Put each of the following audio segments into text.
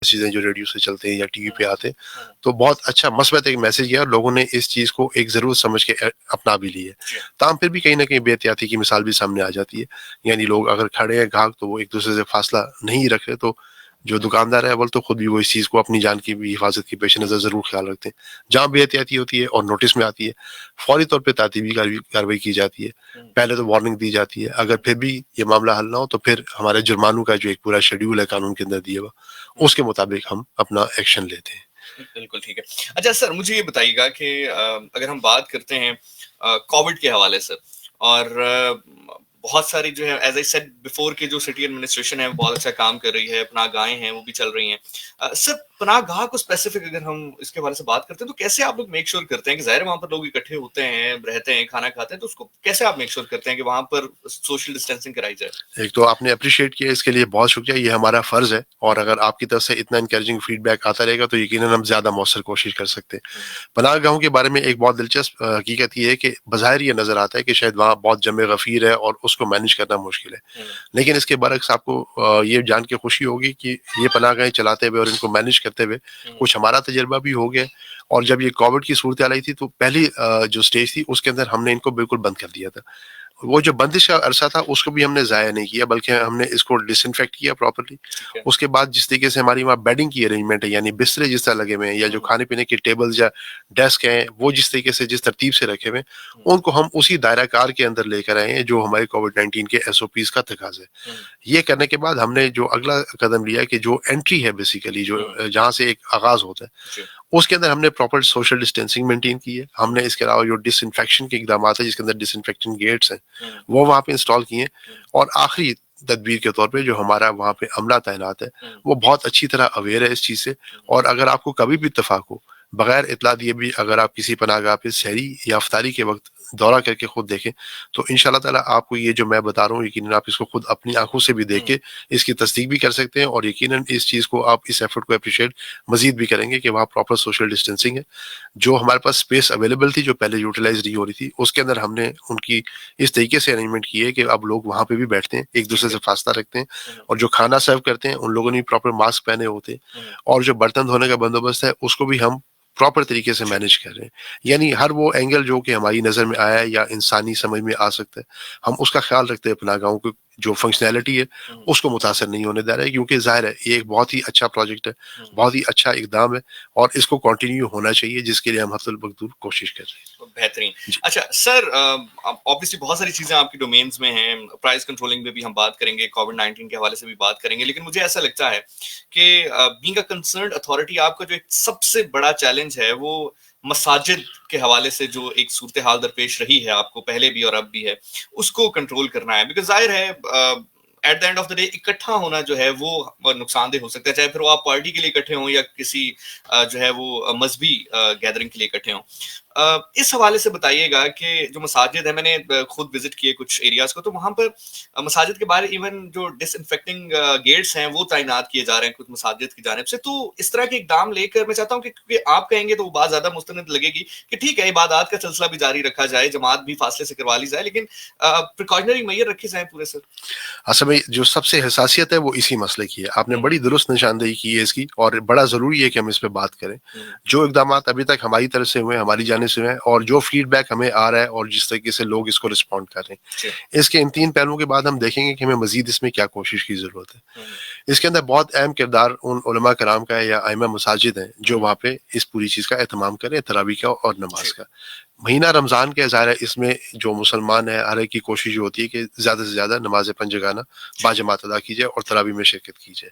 چیزیں جو ریڈیو سے چلتے ہیں یا ٹی وی پہ آتے ہیں، تو بہت اچھا مثبت ایک میسج گیا اور لوگوں نے اس چیز کو ایک ضرورت سمجھ کے اپنا بھی لی ہے. تاہم پھر بھی کہیں نہ کہیں بے احتیاطی کی مثال بھی سامنے آ جاتی ہے. یعنی لوگ اگر کھڑے ہیں گاہک تو وہ ایک دوسرے سے فاصلہ نہیں رکھ رہے، تو جو دکاندار ہے اول تو خود بھی وہ اس چیز کو اپنی جان کی بھی حفاظت کی پیش نظر ضرور خیال رکھتے ہیں. جہاں بے احتیاطی ہوتی ہے اور نوٹس میں آتی ہے، فوری طور پہ تعطیبی کارروائی کی جاتی ہے. پہلے تو وارننگ دی جاتی ہے، اگر پھر بھی یہ معاملہ حل نہ ہو تو پھر ہمارے جرمانوں کا جو ایک پورا شیڈیول ہے قانون کے اندر دیا ہوا، اس کے مطابق ہم اپنا ایکشن لیتے ہیں. بالکل ٹھیک ہے. اچھا سر، مجھے یہ بتائیے گا کہ اگر ہم بات کرتے ہیں کووڈ کے حوالے سے، اور بہت ساری جو ہے ایز آئی سیڈ بیفور کے جو سٹی ایڈمنسٹریشن ہے وہ بہت اچھا کام کر رہی ہے، پناہ گاہیں ہیں وہ بھی چل رہی ہیں. سر پناہ گاہ کو اسپیسیفک اگر ہم اس کے حوالے سے بات کرتے ہیں تو کیسے آپ لوگ میک شور کرتے ہیں کہ ظاہر وہاں پر لوگ اکٹھے ہوتے ہیں، رہتے ہیں، کھانا کھاتے ہیں، تو اس کو کیسے آپ میک شور کرتے ہیں کہ وہاں پر سوشل ڈسٹینسنگ کرائی جائے؟ ایک تو آپ نے اپریشیٹ کیا، اس کے لیے بہت شکریہ، یہ ہمارا فرض ہے، اور اگر آپ کی طرف سے اتنا انکریجنگ فیڈ بیک آتا رہے گا تو یقیناً ہم زیادہ مؤثر کوشش کر سکتے ہیں. پناہ گاہوں کے بارے میں ایک بہت دلچسپ حقیقت یہ ہے کہ بظاہر یہ نظر آتا ہے کہ شاید وہاں بہت جمع غفیر ہے اور اس کو مینیج کرنا مشکل ہے، لیکن اس کے برعکس آپ کو یہ جان کے خوشی ہوگی کہ یہ پناہ گاہیں چلاتے ہوئے اور ان کو مینیج کرتے ہوئے کچھ ہمارا تجربہ بھی ہو گیا. اور جب یہ کووڈ کی صورتحال آئی تھی تو پہلی جو سٹیج تھی اس کے اندر ہم نے ان کو بالکل بند کر دیا تھا. وہ جو بندش کا عرصہ تھا اس کو بھی ہم نے ضائع نہیں کیا، بلکہ ہم نے اس کو ڈس انفیکٹ کیا پراپرلی. اس کے بعد جس طریقے سے ہماری وہاں بیڈنگ کی ارینجمنٹ ہے، یعنی بسترے جس طرح لگے ہوئے ہیں یا جو کھانے پینے کی ٹیبلز یا ڈیسک ہیں وہ جس طریقے سے جس ترتیب سے رکھے ہوئے ہیں، ان کو ہم اسی دائرہ کار کے اندر لے کر آئے ہیں جو ہمارے کووڈ 19 کے ایس او پیز کا تقاضا ہے. یہ کرنے کے بعد ہم نے جو اگلا قدم لیا کہ جو انٹری ہے بیسیکلی جو جہاں سے ایک آغاز ہوتا ہے اس کے اندر ہم نے پراپر سوشل ڈسٹینسنگ مینٹین کی ہے. ہم نے اس کے علاوہ جو ڈس انفیکشن کے اقدامات ہیں جس کے اندر ڈس انفیکشن گیٹس ہیں وہ وہاں پہ انسٹال کیے ہیں. اور آخری تدبیر کے طور پہ جو ہمارا وہاں پہ عملہ تعینات ہے وہ بہت اچھی طرح اویئر ہے اس چیز سے. اور اگر آپ کو کبھی بھی اتفاق ہو، بغیر اطلاع دیے بھی اگر آپ کسی پناہ گاہ پہ سحری یا افطاری کے وقت دورہ کر کے خود دیکھیں تو انشاءاللہ تعالیٰ آپ کو یہ جو میں بتا رہا ہوں یقیناً آپ اس کو خود اپنی آنکھوں سے بھی دیکھ کے اس کی تصدیق بھی کر سکتے ہیں، اور یقیناً اس چیز کو آپ اس ایفرٹ کو اپریشیٹ مزید بھی کریں گے کہ وہاں پراپر سوشل ڈسٹینسنگ ہے. جو ہمارے پاس اسپیس اویلیبل تھی جو پہلے یوٹیلائز نہیں ہو رہی تھی اس کے اندر ہم نے ان کی اس طریقے سے ارینجمنٹ کی ہے کہ اب لوگ وہاں پہ بھی بیٹھتے ہیں، ایک دوسرے سے فاصلہ رکھتے ہیں، اور جو کھانا سرو کرتے ہیں ان لوگوں نے پراپر ماسک پہنے ہوتے ہیں، اور جو برتن دھونے کا بندوبست ہے اس کو بھی ہم پراپر طریقے سے مینیج کر رہے ہیں. یعنی ہر وہ اینگل جو کہ ہماری نظر میں آیا ہے یا انسانی سمجھ میں آ سکتا ہے ہم اس کا خیال رکھتے ہیں. پناہ گاہوں کو جو فنکشنالٹی ہے اس کو متاثر نہیں ہونے دے رہا ہے، کیونکہ ظاہر ہے یہ ایک بہت ہی اچھا پروجیکٹ ہے، بہت ہی اچھا اقدام ہے، اور اس کو کنٹینیو ہونا چاہیے جس کے لیے ہم حتی المقدور کوشش کر رہے ہیں. بہترین. اچھا سر، obviously بہت ساری چیزیں آپ کی ڈومینز میں ہیں، پرائز کنٹرولنگ میں بھی ہم بات کریں گے، کووڈ 19 کے حوالے سے بھی بات کریں گے، لیکن مجھے ایسا لگتا ہے کہ بینگ اے کنسرنڈ اتھارٹی آپ کا جو ایک سب سے بڑا چیلنج ہے وہ مساجد کے حوالے سے جو ایک صورتحال درپیش رہی ہے آپ کو پہلے بھی اور اب بھی ہے، اس کو کنٹرول کرنا ہے. بیکاز ظاہر ہے at the end of the day اکٹھا ہونا جو ہے وہ نقصان دہ ہو سکتا ہے، چاہے پھر وہ آپ پارٹی کے لیے اکٹھے ہوں یا کسی جو ہے وہ مذہبی گیدرنگ کے لیے اکٹھے ہوں. اس حوالے سے بتائیے گا کہ جو مساجد ہے، میں نے خود وزٹ کیے کچھ ایریاز کو، تو وہاں پر مساجد کے باہر ایون جو ڈس انفیکٹنگ گیٹس ہیں وہ تعینات کیے جا رہے ہیں کچھ مساجد کی جانب سے. تو اس طرح کے اقدام لے کر میں چاہتا ہوں کہ کیونکہ آپ کہیں گے تو وہ بات زیادہ مستند لگے گی کہ ٹھیک ہے عبادات کا سلسلہ بھی جاری رکھا جائے، جماعت بھی فاصلے سے کروا لی جائے، لیکن پریکاشنری میئر رکھے جائیں پورے. سر اصل میں جو سب سے حساسیت ہے وہ اسی مسئلے کی ہے. آپ نے بڑی درست نشاندہی کی ہے اس کی، اور بڑا ضروری ہے کہ ہم اس پہ بات کریں. جو اقدامات ابھی تک ہماری طرف سے ہوئے ہیں، ہماری جانب سے ہوئے ہیں، اور جو فیڈ بیک ہمیں آ رہا ہے اور جس طریقے سے لوگ اس کو رسپونڈ کر رہے ہیں، اس کے ان 3 پہلوؤں کے بعد ہم دیکھیں گے کہ ہمیں مزید اس میں کیا کوشش کی ضرورت ہے. اس کے اندر بہت اہم کردار ان علماء کرام کا ہے یا ائمہ مساجد ہیں جو وہاں پہ اس پوری چیز کا اہتمام کریں، تراویح کا اور نماز کا. مہینہ رمضان کے ظاہر ہے اس میں جو مسلمان ہے ہر ایک کی کوشش یہ ہوتی ہے کہ زیادہ سے زیادہ نماز پنجگانہ باجماعت ادا کی جائے اور تراویح میں شرکت کی جائے.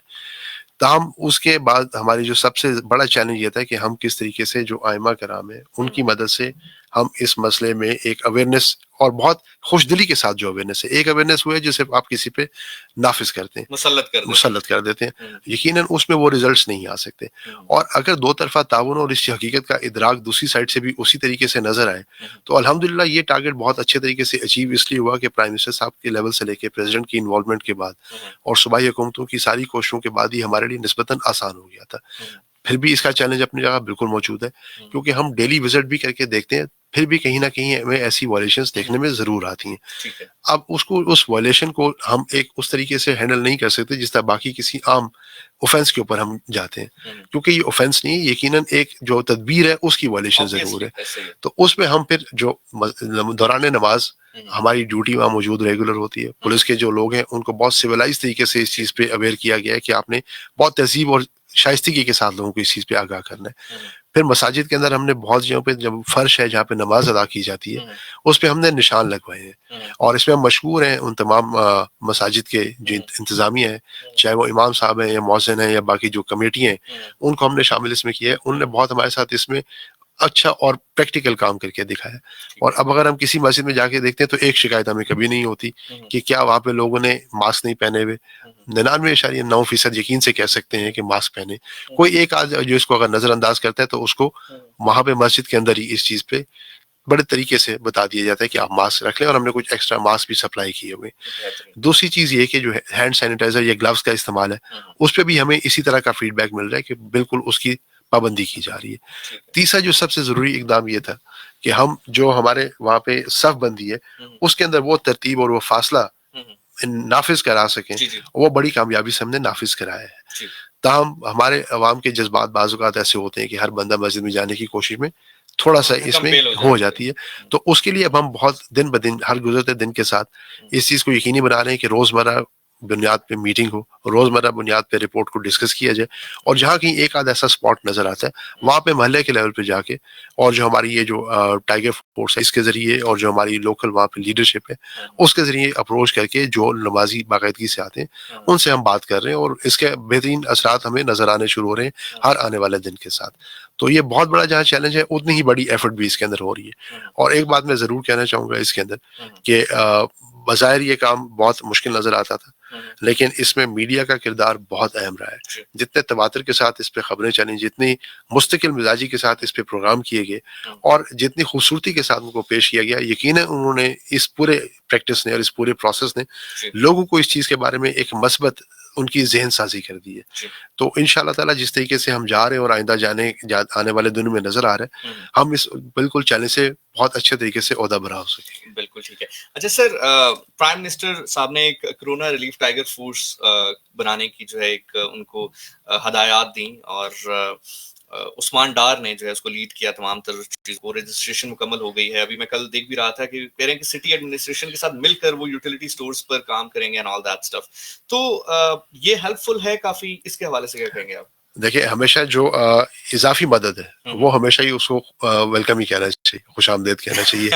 تاہم اس کے بعد ہماری جو سب سے بڑا چیلنج یہ تھا کہ ہم کس طریقے سے جو ائمہ کرام ہیں ان کی مدد سے ہم اس مسئلے میں ایک اویئرنیس، اور بہت خوش دلی کے ساتھ جو اویئرنیس ہے، ایک اویئرنیس ہوئے جسے آپ کسی پہ نافذ کرتے ہیں، مسلط کر دیتے ہیں، یقیناً اس میں وہ ریزلٹس نہیں آ سکتے. اور اگر دو طرفہ تعاون اور اس حقیقت کا ادراک دوسری سائڈ سے بھی اسی طریقے سے نظر آئے تو الحمدللہ یہ ٹارگٹ بہت اچھے طریقے سے اچیو اس لیے ہوا کہ پرائم منسٹر صاحب کے لیول سے لے کے پریزیڈنٹ کی انوالومنٹ کے بعد اور صوبائی حکومتوں کی ساری کوششوں کے بعد ہی ہمارے لیے نسبتاً آسان ہو گیا تھا. پھر بھی اس کا چیلنج اپنی جگہ بالکل موجود ہے, کیونکہ ہم ڈیلی وزٹ بھی کر کے دیکھتے ہیں, پھر بھی کہیں نہ کہیں ہمیں ایسی وائلیشنس دیکھنے میں ضرور آتی ہیں. ٹھیک ہے. اب اس وائلیشن کو ہم ایک اس طریقے سے ہینڈل نہیں کر سکتے جس طرح باقی کسی عام اوفینس کے اوپر ہم جاتے ہیں, کیونکہ یہ اوفینس نہیں ہے, یقیناً ایک جو تدبیر ہے اس کی وائلیشن ضرور ہے. تو اس میں ہم پھر جو دوران نماز ہماری ڈیوٹی وہاں موجود ریگولر ہوتی ہے, پولیس کے جو لوگ ہیں ان کو بہت سویلائز طریقے سے اس چیز پہ اویئر کیا گیا ہے کہ آپ نے بہت تہذیب اور شائستگی کے ساتھ لوگوں کو اس چیز پہ آگاہ کرنا ہے. پھر مساجد کے اندر ہم نے بہت جگہوں پہ جب فرش ہے جہاں پہ نماز ادا کی جاتی ہے اس پہ ہم نے نشان لگوائے ہیں, اور اس میں ہم مشہور ہیں ان تمام مساجد کے جو انتظامیہ ہیں, چاہے وہ امام صاحب ہیں یا مؤذن ہیں یا باقی جو کمیٹی ہیں, ان کو ہم نے شامل اس میں کیا ہے. انہوں نے بہت ہمارے ساتھ اس میں اچھا اور پریکٹیکل کام کر کے دکھایا. اور اب اگر ہم کسی مسجد میں جا کے دیکھتے ہیں تو ایک شکایت ہمیں کبھی نہیں ہوتی کہ کیا وہاں پہ لوگوں نے ماسک نہیں پہنے ہوئے. 99.9% یقین سے کہہ سکتے ہیں کہ ماسک پہنے. کوئی ایک آدھ جو اس کو اگر نظر انداز کرتا ہے تو اس کو وہاں پہ مسجد کے اندر ہی اس چیز پہ بڑے طریقے سے بتا دیا جاتا ہے کہ آپ ماسک رکھ لیں, اور ہم نے کچھ ایکسٹرا ماسک بھی سپلائی کیے ہوئے. دوسری چیز یہ کہ جو ہینڈ سینیٹائزر یا گلوز کا استعمال ہے اس پہ بھی ہمیں اسی طرح کا فیڈ بیک مل رہا ہے کہ بالکل اس کی پابندی کی جا رہی ہے. تیسرا جو سب سے ضروری اقدام یہ تھا کہ ہم جو ہمارے وہاں پہ صف بندی ہے اس کے اندر وہ ترتیب اور وہ فاصلہ نافذ کرا سکیں, وہ بڑی کامیابی سے ہم نے نافذ کرایا ہے. تاہم ہمارے عوام کے جذبات بعض اوقات ایسے ہوتے ہیں کہ ہر بندہ مسجد میں جانے کی کوشش میں تھوڑا سا اس میں ہو جاتی ہے. تو اس کے لیے اب ہم بہت دن بدن ہر گزرتے دن کے ساتھ اس چیز کو یقینی بنا رہے ہیں کہ روزمرہ بنیاد پہ میٹنگ ہو, روزمرہ بنیاد پہ رپورٹ کو ڈسکس کیا جائے, اور جہاں کہیں ایک آدھ ایسا اسپاٹ نظر آتا ہے وہاں پہ محلے کے لیول پہ جا کے, اور جو ہماری یہ جو ٹائیگر فورس ہے اس کے ذریعے اور جو ہماری لوکل وہاں پہ لیڈرشپ ہے اس کے ذریعے اپروچ کر کے جو نمازی باقاعدگی سے آتے ہیں ان سے ہم بات کر رہے ہیں, اور اس کے بہترین اثرات ہمیں نظر آنے شروع ہو رہے ہیں ہر آنے والے دن کے ساتھ. تو یہ بہت بڑا جہاں چیلنج ہے اتنی ہی بڑی ایفرٹ بھی اس کے اندر ہو رہی ہے. اور ایک بات میں ضرور کہنا چاہوں گا اس کے اندر کہ بظاہر یہ کام بہت مشکل نظر آتا تھا, لیکن اس میں میڈیا کا کردار بہت اہم رہا ہے. جتنے تواتر کے ساتھ اس پہ خبریں چلیں, جتنی مستقل مزاجی کے ساتھ اس پہ پروگرام کیے گئے, اور جتنی خوبصورتی کے ساتھ ان کو پیش کیا گیا, یقیناً انہوں نے اس پورے پریکٹس نے اور اس پورے پروسیس نے لوگوں کو اس چیز کے بارے میں ایک مثبت ان کی ذہن سازی کر دی ہے. تو انشاءاللہ تعالیٰ جس طریقے سے ہم جا رہے ہیں اور آئندہ آنے والے دنوں میں نظر آ رہے ہیں, ہم اس بالکل چیلنج سے بہت اچھے طریقے سے عہدہ برا ہو سکیں. بالکل ٹھیک ہے. اچھا سر, پرائم منسٹر صاحب نے ایک کرونا ریلیف ٹائیگر فورس بنانے کی جو ہے ایک ان کو ہدایات دیں, اور عثمان ڈار نے جو ہے اس کو لیڈ کیا, تمام تر چیز کو رجسٹریشن مکمل ہو گئی ہے. ابھی میں کل دیکھ بھی رہا تھا کہ کہہ رہے ہیں کہ سٹی ایڈمنسٹریشن کے ساتھ مل کر وہ یوٹیلیٹی سٹورز پر کام کریں گے اینڈ آل دیٹ اسٹف. تو یہ ہیلپ فل ہے کافی, اس کے حوالے سے کیا کہیں گے آپ؟ دیکھیں, ہمیشہ جو اضافی مدد ہے وہ ہمیشہ ہی اس کو ویلکم ہی کہنا چاہیے, خوش آمدید کہنا چاہیے.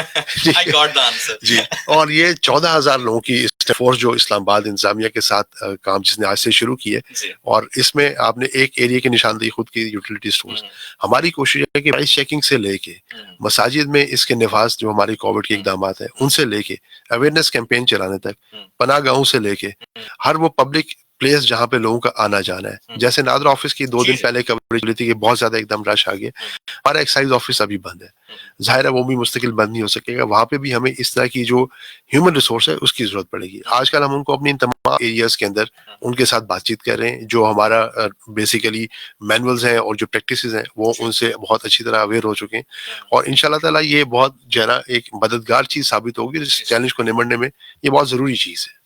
جی, اور یہ 14,000 لوگوں کی فورس جو اسلام آباد انتظامیہ کے ساتھ کام جس نے آج سے شروع کی ہے, اور اس میں آپ نے ایک ایریا کی نشاندہی خود کی یوٹیلیٹی سٹورز. ہماری کوشش ہے کہ پرائس چیکنگ سے لے کے مساجد میں اس کے نفاذ جو ہماری کووڈ کے اقدامات ہیں ان سے لے کے اویئرنیس کیمپین چلانے تک, پناہ گاہوں سے لے کے ہر وہ پبلک پلیس جہاں پہ لوگوں کا آنا جانا ہے. جیسے نادر آفس کی 2 دن پہلے کوریج ملی تھی کہ بہت زیادہ ایک دم رش آ گیا, ہر ایکسائز آفس ابھی بند ہے. ظاہر ہے وہ بھی مستقل بند نہیں ہو سکے گا, وہاں پہ بھی ہمیں اس طرح کی جو ہیومن ریسورس ہے اس کی ضرورت پڑے گی. آج کل ہم ان کو اپنی تمام ایریاز کے اندر ان کے ساتھ بات چیت کر رہے ہیں, جو ہمارا بیسیکلی مینولز ہیں اور جو پریکٹسز ہیں وہ ان سے بہت اچھی طرح اویئر ہو چکے ہیں, اور انشاءاللہ تعالیٰ یہ بہت جو ہے نا ایک مددگار چیز ثابت ہوگی. اس چیلنج کو نمٹنے میں یہ بہت ضروری چیز ہے.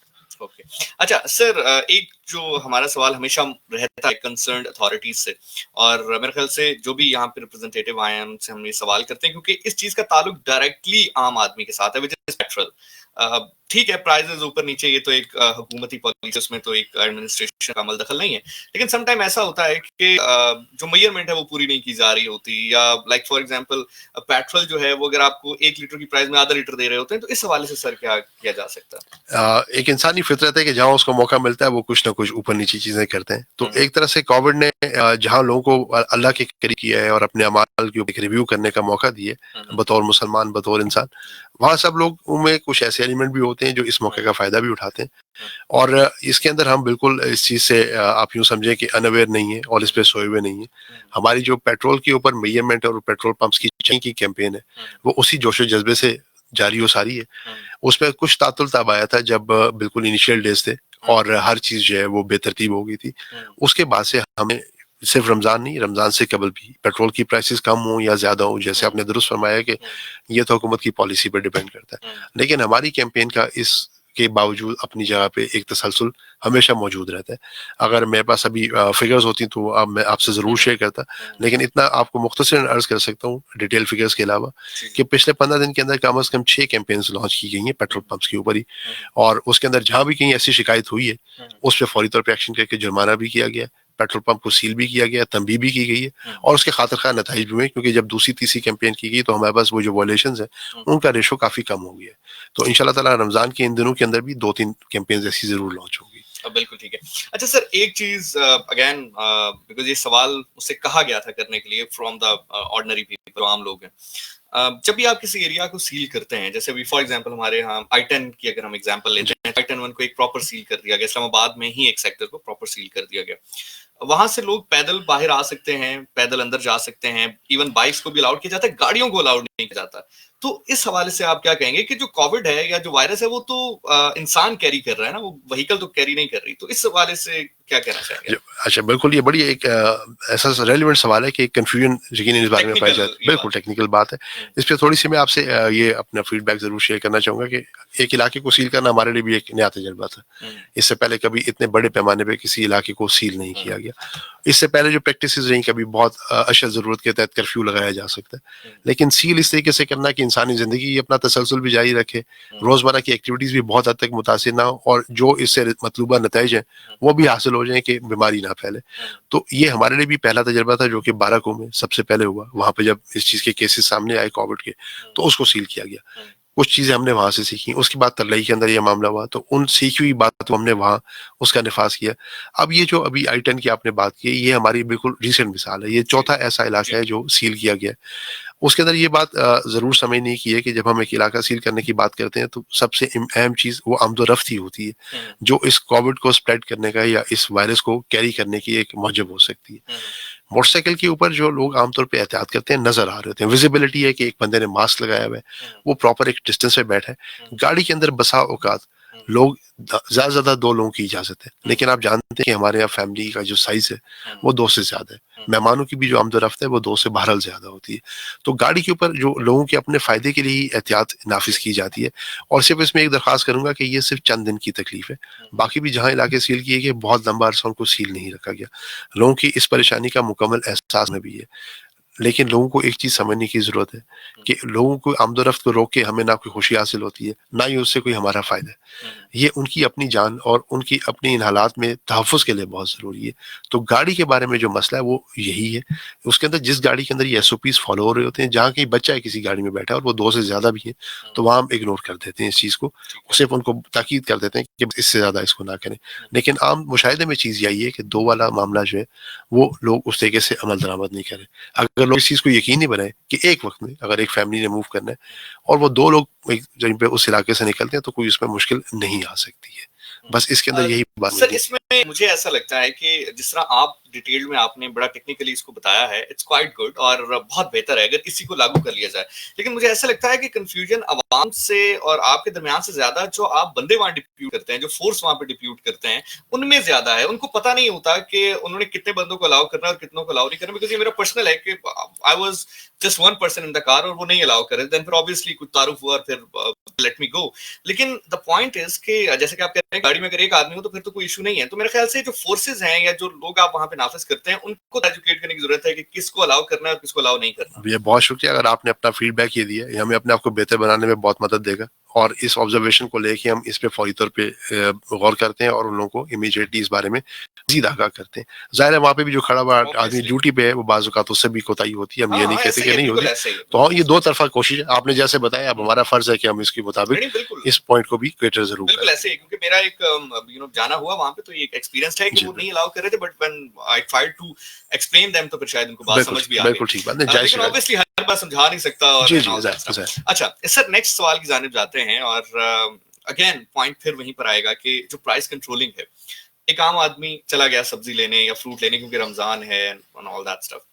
اوکے. اچھا سر, ایک جو ہمارا سوال ہمیشہ رہتا ہے کنسرنڈ اتھارٹیز سے, اور میرے خیال سے جو بھی یہاں پہ ریپرزنٹیٹیو آئے ہیں ان سے ہم یہ سوال کرتے ہیں کیونکہ اس چیز کا تعلق ڈائریکٹلی عام آدمی کے ساتھ ہے, وچ از پیٹرول. ٹھیک ہے, پرائزز اوپر نیچے یہ تو ایک حکومتی پالیسی, اس میں تو ایک ایڈمنسٹریشن کا عمل دخل نہیں ہے, لیکن سم ٹائم ایسا ہوتا ہے کہ جو میئرمنٹ ہے وہ پوری نہیں کی جا رہی ہوتی, یا لائک فار ایگزامپل پیٹرول جو ہے وہ اگر آپ کو 1 لیٹر کی پرائز میں آدھا لیٹر دے رہے ہوتے ہیں, تو اس حوالے سے سر کیا کیا جا سکتا ہے؟ ایک انسانی فطرت ہے کہ جہاں اس کو موقع ملتا ہے وہ کچھ نہ کچھ اوپر نیچی چیزیں کرتے ہیں. تو ایک طرح سے کووڈ نے جہاں لوگوں کو اللہ کے قریب کیا ہے اور اپنے اعمال کی ایک ریویو کرنے کا موقع دیے بطور مسلمان, بطور انسان, وہاں سب لوگوں میں کچھ ایسے ایلیمنٹ بھی ہوتے ہیں جو اس موقع کا فائدہ بھی اٹھاتے ہیں, اور اس کے اندر ہم بالکل اس چیز سے آپ یوں سمجھیں کہ ان اویئر نہیں ہے اور اس پہ سوئے ہوئے نہیں ہیں. ہماری جو پیٹرول کے اوپر میئرمنٹ اور پیٹرول پمپس کی چینج کی کیمپین ہے وہ اسی جوش و جذبے سے جاری و ساری ہے. اس میں کچھ تعطل تب آیا تھا جب بالکل انیشیل ڈیز تھے اور ہر چیز جو ہے وہ بے ترتیب ہو گئی تھی. اس کے بعد سے ہمیں صرف رمضان نہیں، رمضان سے قبل بھی پیٹرول کی پرائسز کم ہوں یا زیادہ ہوں، جیسے آپ نے درست فرمایا کہ یہ تو حکومت کی پالیسی پر ڈیپینڈ کرتا ہے، لیکن ہماری کیمپین کا اس کے باوجود اپنی جگہ پہ ایک تسلسل ہمیشہ موجود رہتا ہے. اگر میرے پاس ابھی فگرز ہوتی تو اب میں آپ سے ضرور شیئر کرتا، لیکن اتنا آپ کو مختصراً عرض کر سکتا ہوں ڈیٹیل فگرز کے علاوہ کہ پچھلے 15 دن کے اندر کم از کم 6 کیمپینز لانچ کی گئی ہیں پیٹرول پمپس کے اوپر ہی، اور اس کے اندر جہاں بھی کہیں ایسی شکایت ہوئی ہے اس پہ فوری طور پہ ایکشن کر کے جرمانہ بھی کیا گیا، پیٹرول پمپ کو سیل بھی کیا گیا، تنبیہ بھی کی گئی ہے، اور اس کے خاطر خواہ نتائج بھی ہوئے، کیونکہ جب دوسری تیسری کیمپین کی گئی تو ہمارے پاس وہ جو وائلیشنز ہیں ان کا ریشو کافی کم ہو گیا ہے. تو ان شاء اللہ تعالیٰ رمضان کے ان دنوں کے اندر بھی 2-3 کیمپینز ایسی ضرور لانچ ہوں گی. بالکل ٹھیک ہے. اچھا سر، ایک چیز اگین بیکاز یہ سوال مجھ سے کہا گیا تھا کرنے کے لیے فرام دا آرڈنری پیپل، عام لوگ ہیں، جب بھی آپ کسی ایریا کو سیل کرتے ہیں، جیسے ابھی فار ایگزامپل ہمارے یہاں I-10 کی اگر ہم ایگزامپل لیتے ہیں، I-10 کو ایک پراپر سیل کر دیا گیا، اسلام آباد میں ہی ایک سیکٹر کو پراپر سیل کر دیا گیا. وہاں سے لوگ پیدل باہر آ سکتے ہیں، پیدل اندر جا سکتے ہیں، ایون بائکس کو بھی الاؤڈ کیا جاتا ہے، گاڑیوں کو الاؤڈ نہیں کیا جاتا. تو اس حوالے سے آپ کیا کہیں گے کہ جو کووڈ ہے یا جو وائرس ہے وہ تو انسان کیری کر رہا ہے نا، وہ وہیکل تو کیری نہیں کر رہی، تو اس حوالے سے کیا کہنا چاہیں گے؟ اچھا بالکل، یہ بڑی ایک ایسا ریلیونٹ سوال ہے کہ ایک کنفیوژن یقیناً اس بارے میں پائی جاتی ہے. بالکل ٹیکنیکل بات ہے. اس پہ تھوڑی سی میں آپ سے یہ اپنا فیڈ بیک ضرور شیئر کرنا چاہوں گا کہ ایک علاقے کو سیل کرنا ہمارے لیے بھی ایک نیا تجربہ تھا. اس سے پہلے کبھی اتنے بڑے پیمانے پہ کسی علاقے کو سیل نہیں کیا گیا. اس سے پہلے جو پریکٹسز رہیں کبھی بہت اشد ضرورت کے تحت کرفیو لگایا جا سکتا ہے، لیکن سیل اس طریقے سے کرنا کہ انسانی زندگی اپنا تسلسل بھی جاری رکھے، روزمرہ کی ایکٹیویٹیز بھی بہت حد تک متاثر نہ ہو، اور جو اس سے مطلوبہ نتائج ہیں وہ بھی حاصل ہو جائیں کہ بیماری نہ پھیلے. تو یہ ہمارے لیے بھی پہلا تجربہ تھا جو کہ باراکو میں سب سے پہلے ہوا. وہاں پہ جب اس چیز کے کیسز سامنے آئے کووڈ کے تو اس کو سیل کیا گیا. کچھ چیزیں ہم نے وہاں سے سیکھی. اس کے بعد ترلئی کے اندر یہ معاملہ ہوا تو ان سیکھی ہوئی بات ہم نے وہاں اس کا نفاذ کیا. اب یہ جو ابھی I-10 کی آپ نے بات کی، یہ ہماری بالکل ریسنٹ مثال ہے. یہ چوتھا ایسا علاقہ ہے جو سیل کیا گیا. اس کے اندر یہ بات ضرور سمجھنے کی ہے کہ جب ہم ایک علاقہ سیل کرنے کی بات کرتے ہیں تو سب سے اہم چیز وہ آمد و رفت ہی ہوتی ہے جو اس کووڈ کو اسپریڈ کرنے کا یا اس وائرس کو کیری کرنے کی ایک موجب ہو سکتی ہے. موٹر سائیکل کے اوپر جو لوگ عام طور پہ احتیاط کرتے ہیں نظر آ رہے ہوتے ہیں، ویزیبلٹی ہے کہ ایک بندے نے ماسک لگایا ہوا ہے، وہ پراپر ایک ڈسٹینس پہ بیٹھا ہے. گاڑی کے اندر بسا اوقات لوگ زیادہ سے زیادہ 2 لوگوں کی اجازت ہے، لیکن آپ جانتے ہیں کہ ہمارے یہاں فیملی کا جو سائز ہے وہ 2 سے زیادہ ہے. مہمانوں کی بھی جو آمد و رفت ہے وہ 2 سے بہرحال زیادہ ہوتی ہے. تو گاڑی کے اوپر جو لوگوں کے اپنے فائدے کے لیے ہی احتیاط نافذ کی جاتی ہے. اور صرف اس میں ایک درخواست کروں گا کہ یہ صرف چند دن کی تکلیف ہے. باقی بھی جہاں علاقے سیل کیے گئے بہت لمبا عرصہ ان کو سیل نہیں رکھا گیا. لوگوں کی اس پریشانی کا مکمل احساس میں بھی ہے، لیکن لوگوں کو ایک چیز سمجھنے کی ضرورت ہے کہ لوگوں کو آمد و رفت کو روک کے ہمیں نہ کوئی خوشی حاصل ہوتی ہے، نہ ہی اس سے کوئی ہمارا فائدہ ہے. یہ ان کی اپنی جان اور ان کی اپنی ان حالات میں تحفظ کے لیے بہت ضروری ہے. تو گاڑی کے بارے میں جو مسئلہ ہے وہ یہی ہے. اس کے اندر جس گاڑی کے اندر یہ SOPs فالو ہو رہے ہوتے ہیں، جہاں کہیں بچہ ہے کسی گاڑی میں بیٹھا ہے اور وہ 2 سے زیادہ بھی ہیں، تو وہاں ہم اگنور کر دیتے ہیں اس چیز کو، صرف ان کو تاکید کر دیتے ہیں کہ اس سے زیادہ اس کو نہ کریں. لیکن عام مشاہدے میں چیز یہی ہے کہ 2 والا معاملہ جو ہے وہ لوگ اس طریقے سے عمل درآمد نہیں کریں. اگر لوگ اس چیز کو یقینی بنائیں کہ ایک وقت میں اگر ایک فیملی نے موو کرنا ہے اور وہ 2 لوگ جن پہ اس علاقے سے نکلتے ہیں تو کوئی اس میں مشکل نہیں آ سکتی ہے. بس اس کے اندر یہی بات سر، اس میں مجھے ایسا لگتا ہے کہ جس طرح آپ ڈیٹیل میں آپ نے بڑا ٹیکنیکلی اس کو بتایا ہے، اٹس کوائٹ گڈ اور بہت بہتر ہے اگر اسی کو لاگو کر لیا جائے. لیکن مجھے ایسا لگتا ہے کہ کنفیوژن عوام سے اور آپ کے درمیان سے زیادہ جو آپ بندے وہاں ڈپیوٹ کرتے ہیں، جو فورس وہاں پہ ڈپیوٹ کرتے ہیں، ان میں زیادہ ہے. ان کو پتہ نہیں ہوتا کہ انہوں نے کتنے بندوں کو الاؤ کرنا اور کتنوں کو الاؤ نہیں کرنا. بیکاز یہ میرا پرسنل ہے کہ I was just 1 person in the car اور وہ نہیں الاؤ کرے، دین پھر obviously کچھ تعارف ہوا اور پھر لیٹ می گو. لیکن دا پوائنٹ از کہ جیسے کہ آپ کہہ رہے ہیں گاڑی میں اگر ایک آدمی ہو تو پھر تو کوئی ایشو نہیں ہے. تو میرے خیال سے جو فورسز ہیں یا جو لوگ آپ وہاں پہ نافذ کرتے ہیں ان کو ایجوکیٹ کرنے کی ضرورت ہے کہ کس کو الاؤ کرنا ہے اور کس کو الاؤ نہیں کرنا. یہ بہت شکریہ. اگر آپ نے اپنا فیڈ بیک یہ دیا، یہ ہمیں اپنے آپ کو بہتر بنانے میں بہت مدد دے گا، اور اس آبزرویشن کو لے کے ہم اس پہ فوری طور پہ غور کرتے ہیں اور ان لوگوں کو امیڈیٹلی اس بارے میں مزید آگاہ کرتے ہیں. ظاہر ہے وہاں پہ بھی جو کھڑا ہوا آدمی ڈیوٹی پہ ہے وہ بعض اوقات اس سے بھی کوتاہی ہوتی ہے، ہم یہ نہیں کہتے کہ نہیں ہوتی. تو ہاں، یہ 2 طرفہ کوشش ہے. آپ نے جیسے بتایا، اب ہمارا فرض ہے کہ ہم اس کے مطابق اس پوائنٹ کو بھی کریٹر ضرور کریں. بالکل ایسے ہی، کیونکہ میرا ایک جانا ہوا وہاں پہ تو یہ ایکسپیرینس ہے کہ وہ نہیں الاؤ کر رہے تھے، but when I tried to explain them تو پھر شاید ان کو بات سمجھ بھی آ گئی. بالکل ٹھیک بات ہے، جائز لیکن obviously ہر بار سمجھا نہیں سکتا. جی جی. اچھا سر، نیکسٹ سوال کی جانب جاتے ہیں اور اگین پوائنٹ پھر وہیں پر آئے گا کہ جو پرائس کنٹرولنگ ہے، ایک عام آدمی چلا گیا سبزی لینے یا فروٹ لینے کیونکہ رمضان ہے and all that stuff.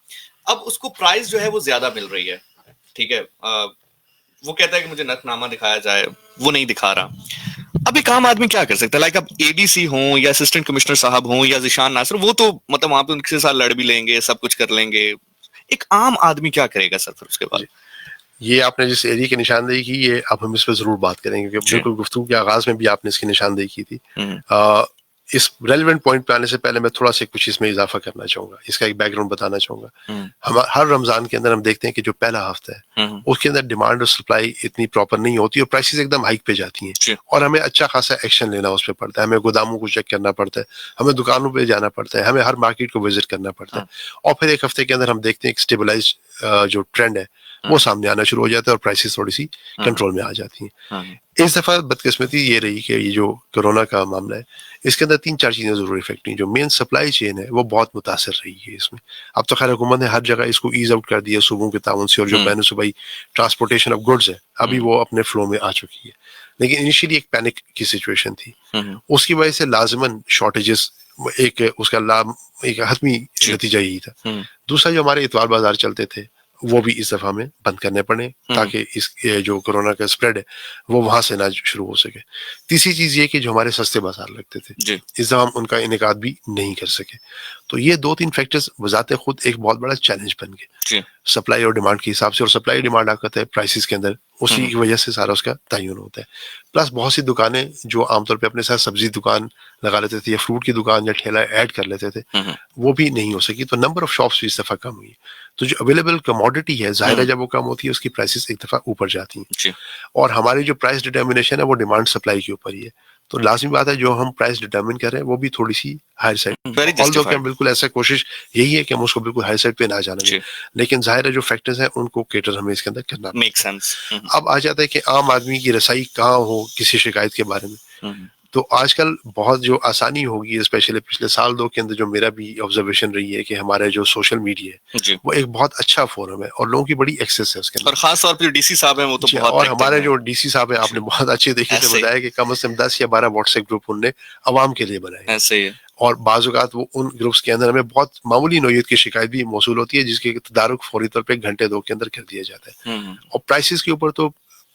اب اس کو پرائس جو ہے وہ زیادہ مل رہی ہے، ٹھیک ہے، وہ کہتا ہے کہ مجھے نرخ نامہ دکھایا جائے، وہ نہیں دکھا رہا. اب ایک عام آدمی کیا کر سکتا ہے؟ لائک اب اے ڈی سی ہوں یا اسسٹنٹ کمشنر صاحب ہوں یا ذیشان ناصر، وہ تو مطلب وہاں پہ ان کے ساتھ لڑ بھی لیں گے، سب کچھ کر لیں گے. ایک عام آدمی کیا کرے گا سر پھر اس کے بعد؟ یہ آپ نے جس ایریا کی نشاندہی کی، یہ اب ہم اس پہ ضرور بات کریں گے، کیونکہ بالکل گفتگو کے آغاز میں بھی آپ نے اس کی نشاندہی کی تھی. اس ریلیونٹ پوائنٹ پہ آنے سے پہلے میں تھوڑا سا کچھ اس میں اضافہ کرنا چاہوں گا، اس کا ایک بیک گراؤنڈ بتانا چاہوں گا. ہم ہر رمضان کے اندر ہم دیکھتے ہیں کہ جو پہلا ہفتہ ہے اس کے اندر ڈیمانڈ اور سپلائی اتنی پراپر نہیں ہوتی اور پرائسز ایک دم ہائک پہ جاتی ہیں، اور ہمیں اچھا خاصا ایکشن لینا اس پہ پڑتا ہے. ہمیں گوداموں کو چیک کرنا پڑتا ہے، ہمیں دکانوں پہ جانا پڑتا ہے، ہمیں ہر مارکیٹ کو وزٹ کرنا پڑتا ہے، اور پھر ایک ہفتے کے اندر ہم دیکھتے ہیں کہ اسٹیبلائز جو ٹرینڈ ہے وہ سامنے آنا شروع ہو جاتا ہے اور پرائسز تھوڑی سی کنٹرول میں آ جاتی ہیں. اس دفعہ بدقسمتی یہ رہی کہ یہ جو کرونا کا معاملہ ہے اس کے اندر 3-4 چیزیں ضرور افیکٹ ہوئی. جو مین سپلائی چین ہے وہ بہت متاثر رہی ہے اس میں. اب تو خیر حکومت نے ہر جگہ اس کو ایز آؤٹ کر دیا صوبوں کے تعاون سے، اور جو بین صوبائی ٹرانسپورٹیشن آف گڈز ہے ابھی وہ اپنے فلو میں آ چکی ہے. لیکن انیشیلی ایک پینک کی سچویشن تھی، اس کی وجہ سے لازماً شارٹیجز ایک اس کا ایک حتمی نتیجہ یہی تھا. دوسرا جو ہمارے اتوار بازار چلتے تھے وہ بھی اس دفعہ میں بند کرنے پڑے تاکہ اس جو کرونا کا اسپریڈ ہے وہ وہاں سے نہ شروع ہو سکے. تیسری چیز یہ کہ جو ہمارے سستے بازار لگتے تھے اس دفعہ ہم ان کا انعقاد بھی نہیں کر سکے. تو یہ 2-3 فیکٹرز بذات خود ایک بہت بڑا چیلنج بن گئے سپلائی اور ڈیمانڈ کے حساب سے. اور سپلائی ڈیمانڈ آپ کہتے ہیں پرائسز کے اندر اسی کی وجہ سے سارا اس کا تعین ہوتا ہے. پلس بہت سی دکانیں جو عام طور پہ اپنے ساتھ سبزی دکان لگا لیتے تھے یا فروٹ کی دکان یا ٹھیلا ایڈ کر لیتے تھے وہ بھی نہیں ہو سکی. تو نمبر آف شاپس بھی اس دفعہ کم ہوئی. تو جو اویلیبل کموڈٹی ہے ظاہر ہے جب وہ کم ہوتی ہے اس کی پرائسز ایک دفعہ اوپر جاتی ہیں، اور ہماری جو پرائس ڈٹرمنیشن ہے وہ ڈیمانڈ سپلائی کے اوپر ہی ہے. تو لازمی بات ہے جو ہم پرائس ڈٹرمن کر رہے ہیں وہ بھی تھوڑی سی ہائر سائڈ، آلدو کہ ہم بالکل ایسا کوشش یہی ہے کہ ہم اس کو بالکل ہائر سائڈ پہ نہ جانا دیں، لیکن ظاہر ہے جو فیکٹرز ہیں ان کو کیٹر ہمیں اس کے اندر کرنا پڑتا ہے. اب آ جاتا ہے کہ عام آدمی کی رسائی کہاں ہو کسی شکایت کے بارے میں. تو آج کل بہت جو آسانی ہوگی اسپیشلی پچھلے سال 2 کے اندر جو میرا بھی آبزرویشن رہی ہے کہ ہمارے جو سوشل میڈیا ہے وہ ایک بہت اچھا فورم ہے اور لوگوں کی بڑی ایکسیس ہے اس کے اندر، اور خاص طور پہ ڈی سی صاحب ہیں وہ تو بہت، اور ہمارے جو ڈی سی صاحب ہیں آپ نے بہت اچھے طریقے سے بتایا کہ کم از کم 10 یا 12 واٹس ایپ گروپ ان نے عوام کے لیے بنائے ایسے ہی. اور بعض اوقات وہ ان گروپس کے اندر ہمیں بہت معمولی نوعیت کی شکایت بھی موصول ہوتی ہے جس کے تدارک فوری طور پہ 1 گھنٹے 2 کے اندر کر دیا جاتا ہے. اور پرائسز کے اوپر تو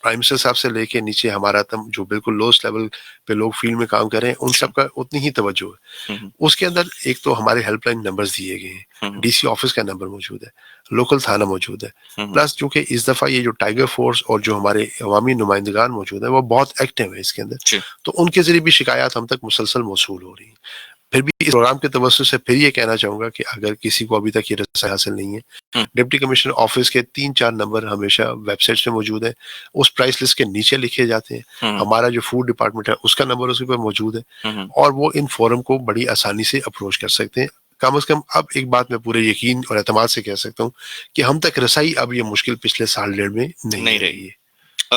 پرائم منسٹر صاحب سے لے کے نیچے ہمارا تم جو بالکل لوسٹ لیول پہ لوگ فیلڈ میں کام کر رہے ہیں ان سب کا اتنی ہی توجہ ہے. اس کے اندر ایک تو ہمارے ہیلپ لائن نمبرز دیے گئے ہیں، ڈی سی آفس کا نمبر موجود ہے، لوکل تھانہ موجود ہے، پلس چونکہ اس دفعہ یہ جو ٹائیگر فورس اور جو ہمارے عوامی نمائندگان موجود ہیں وہ بہت ایکٹیو ہے اس کے اندر، تو ان کے ذریعے بھی شکایات ہم تک مسلسل موصول ہو رہی ہیں. پھر بھی اس پروگرام کے توسط سے پھر یہ کہنا چاہوں گا کہ اگر کسی کو ابھی تک یہ رسائی حاصل نہیں ہے، ڈپٹی کمشنر آفس کے 3-4 نمبر ہمیشہ ویب سائٹ پہ موجود ہیں، اس پرائس لسٹ کے نیچے لکھے جاتے ہیں. ہمارا جو فوڈ ڈپارٹمنٹ ہے اس کا نمبر اس پہ موجود ہے، اور وہ ان فورم کو بڑی آسانی سے اپروچ کر سکتے ہیں. کم از کم اب ایک بات میں پورے یقین اور اعتماد سے کہہ سکتا ہوں کہ ہم تک رسائی اب یہ مشکل پچھلے سال 1.5 میں نہیں رہی ہے.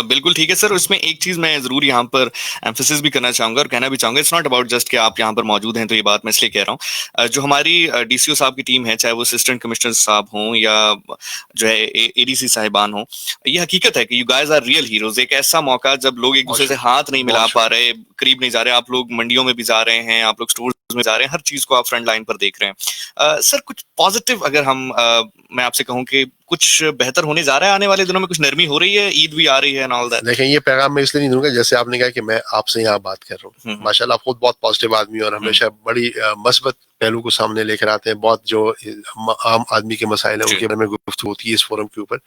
بالکل ٹھیک ہے سر. اس میں ایک چیز میں ضرور یہاں پر ایمفیسس بھی کرنا چاہوں گا اور کہنا بھی چاہوں گا، اٹس ناٹ اباؤٹ جسٹ کہ آپ یہاں پر موجود ہیں تو یہ بات میں اس لیے کہہ رہا ہوں. جو ہماری ڈی سی او صاحب کی ٹیم ہے، چاہے وہ اسسٹنٹ کمشنر صاحب ہوں یا جو ہے اے ڈی سی صاحبان ہوں، یہ حقیقت ہے کہ you guys are real heroes. ایک ایسا موقع جب لوگ ایک دوسرے سے ہاتھ نہیں ملا پا رہے، قریب نہیں جا رہے، آپ لوگ منڈیوں میں بھی جا رہے ہیں، آپ لوگ اسٹورز میں جا رہے ہیں، ہر چیز کو آپ فرنٹ لائن پر دیکھ رہے ہیں. سر کچھ پازیٹیو اگر میں آپ سے کہوں کہ کچھ بہتر ہونے جا رہا ہے آنے والے دنوں میں، کچھ نرمی ہو رہی ہے، عید بھی آ رہی ہے and all that. دیکھیں یہ پیغام میں اس لیے نہیں دوں گا جیسے آپ نے کہا کہ میں آپ سے یہاں بات کر رہا ہوں. ماشاءاللہ آپ خود بہت پازیٹیو آدمی اور ہمیشہ بڑی مثبت پہلو کو سامنے لے کر آتے ہیں. بہت جو عام آدمی کے مسائل ہیں ان کے بارے میں گفتگو ہوتی ہے اس فورم کے اوپر.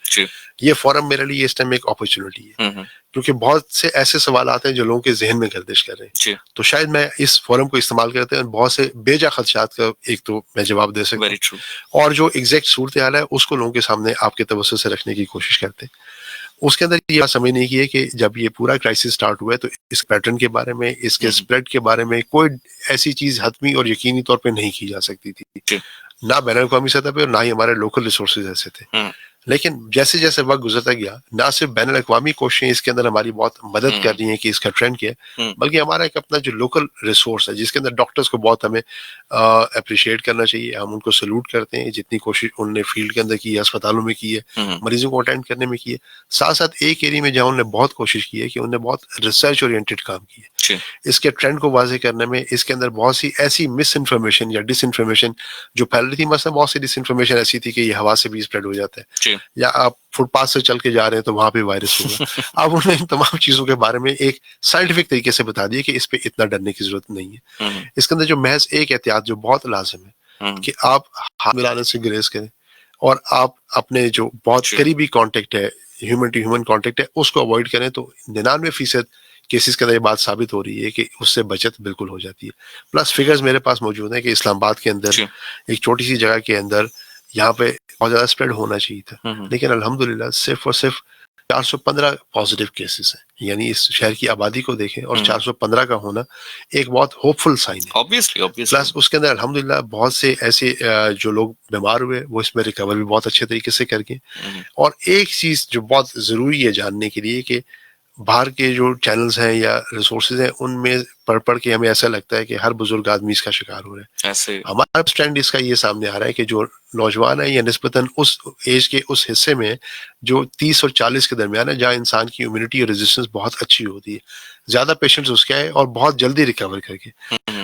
یہ فورم میرے لیے اس ٹائم ایک اپرچونٹی ہے کیونکہ بہت سے ایسے سوالات ہیں جو لوگوں کے ذہن میں گردش کر رہے ہیں. تو شاید میں اس فورم کو استعمال کرتے ہیں بہت سے بیجا خدشات کا ایک تو میں جواب دے سکتا ہوں، اور جو ایگزیکٹ صورتحال ہے اس کو لوگوں کے سامنے آپ کے توسط سے رکھنے کی کوشش کرتے ہیں. اس کے اندر یہ بات سمجھنے کی ہے کہ جب یہ پورا کرائسس سٹارٹ ہوا ہے تو اس پیٹرن کے بارے میں، اس کے اسپریڈ کے بارے میں کوئی ایسی چیز حتمی اور یقینی طور پہ نہیں کی جا سکتی تھی، نہ بین الاقوامی سطح پہ اور نہ ہی ہمارے لوکل ریسورسز ایسے تھے. لیکن جیسے جیسے وقت گزرتا گیا نہ صرف بین الاقوامی کوششیں اس کے اندر ہماری بہت مدد کر رہی ہیں کہ اس کا ٹرینڈ کیا ہے، بلکہ ہمارا ایک اپنا جو لوکل ریسورس ہے جس کے اندر ڈاکٹرز کو بہت ہمیں اپریشیٹ کرنا چاہیے. ہم ان کو سلوٹ کرتے ہیں جتنی کوشش انہوں نے فیلڈ کے اندر کی ہے، اسپتالوں میں کی ہے، مریضوں کو اٹینڈ کرنے میں کی ہے. ساتھ ساتھ ایک ایریا میں جہاں انہوں نے بہت کوشش کی ہے کہ انہوں نے بہت ریسرچ اورینٹیڈ کام کی ہے اس کے ٹرینڈ کو واضح کرنے میں. اس کے اندر بہت سی ایسی مس انفارمیشن یا ڈس انفارمیشن جو پھیل رہی تھی، مثلا بہت سی ڈس انفارمیشن ایسی تھی کہ یہ ہوا سے بھی اسپریڈ ہو جاتا ہے، یا آپ فٹ پاتھ سے چل کے جا رہے ہیں تو وہاں پہ وائرس ہوگا. آپ انہیں ان تمام چیزوں کے بارے میں ایک سائنٹیفک طریقے سے بتا دیے کہ اس پہ اتنا ڈرنے کی ضرورت نہیں ہے. اس کے اندر جو محض ایک احتیاط جو بہت لازم ہے کہ آپ ہاتھ ملانے سے گریز کریں, اور آپ اپنے جو بہت قریبی کانٹیکٹ ہے, ہیومن ٹو ہیومن کانٹیکٹ ہے, اس کو اوائڈ کریں. تو 99% کیسز کے اندر یہ بات ثابت ہو رہی ہے کہ اس سے بچت بالکل ہو جاتی ہے. پلس فگرز میرے پاس موجود ہیں کہ اسلام آباد کے اندر ایک چھوٹی سی جگہ کے اندر یہاں پہ بہت زیادہ اسپریڈ ہونا چاہیے تھا, لیکن الحمدللہ صرف اور صرف 415 پازیٹیو کیسز ہیں. یعنی اس شہر کی آبادی کو دیکھیں اور 415 کا ہونا ایک بہت ہوپ فل سائن ہے. پلس اس کے اندر الحمدللہ بہت سے ایسے جو لوگ بیمار ہوئے وہ اس میں ریکور بھی بہت اچھے طریقے سے کر گئے. اور ایک چیز جو بہت ضروری ہے جاننے کے لیے کہ باہر کے جو چینلز ہیں یا ریسورسز ہیں ان میں پڑھ کے ہمیں ایسا لگتا ہے کہ ہر بزرگ آدمی اس کا شکار ہو رہا ہے. ہمارا اسٹینڈ اس کا یہ سامنے آ رہا ہے کہ جو نوجوان ہے یا نسبتاً اس ایج کے اس حصے میں جو 30 اور 40 کے درمیان ہے, جہاں انسان کی امیونٹی اور ریزسٹنس بہت اچھی ہوتی ہے, زیادہ پیشنٹس اس کے آئے اور بہت جلدی ریکور کر کے.